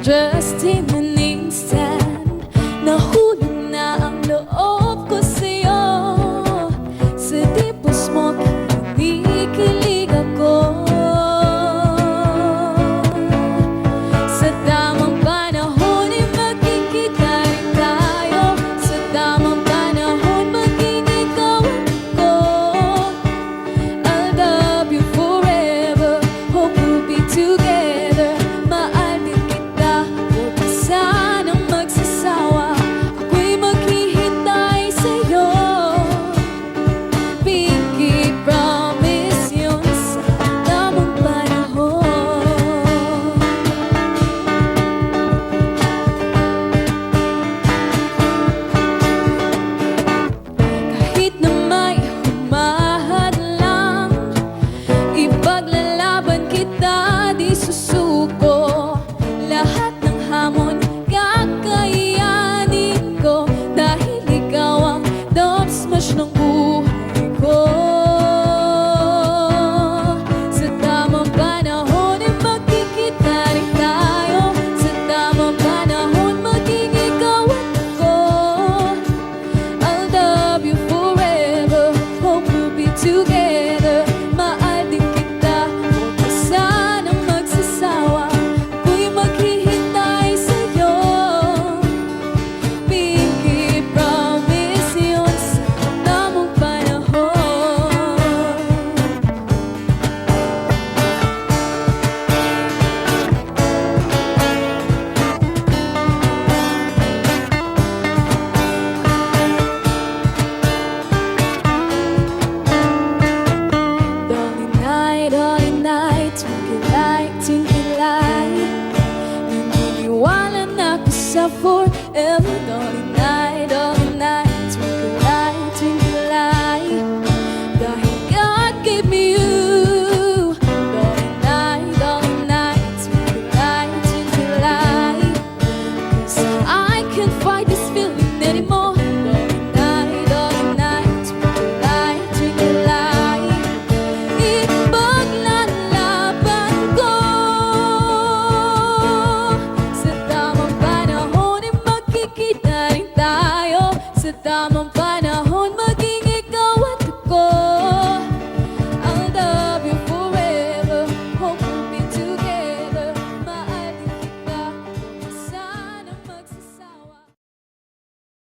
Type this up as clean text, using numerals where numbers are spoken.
Just in an instant, nahulog na ang loob ko sa'yo. Sa tipos mo, kinikilig ako. Sa tamang panahon ay magkikita rin tayo. Sa tamang panahon, maging ikaw ako. I'll love you forever, hope we'll be together. Mahal din kita, huwag ka sanang magsasawa. Ako'y maghihintay sa'yo. Pinky promise yun sa tamang panahon. Kahit na may humahadlang, ipaglalaban kita, di susuko. Lahat ng hamon, kakayanin ko. Dahil ikaw ang dub smash ng buhay ko. Sa tamang panahon ay magkikita rin tayo. Sa tamang panahon, maging ikaw ako. I'll love you forever, hope we'll be together. Mahal din kita, huwag ka sanang magsasawa. Ako'y maghihintay sa'yo. Pinky promise yun sa tamang panahon. Dolly night, twinkle light. Naniniwala na ako sa forever. Dolly night,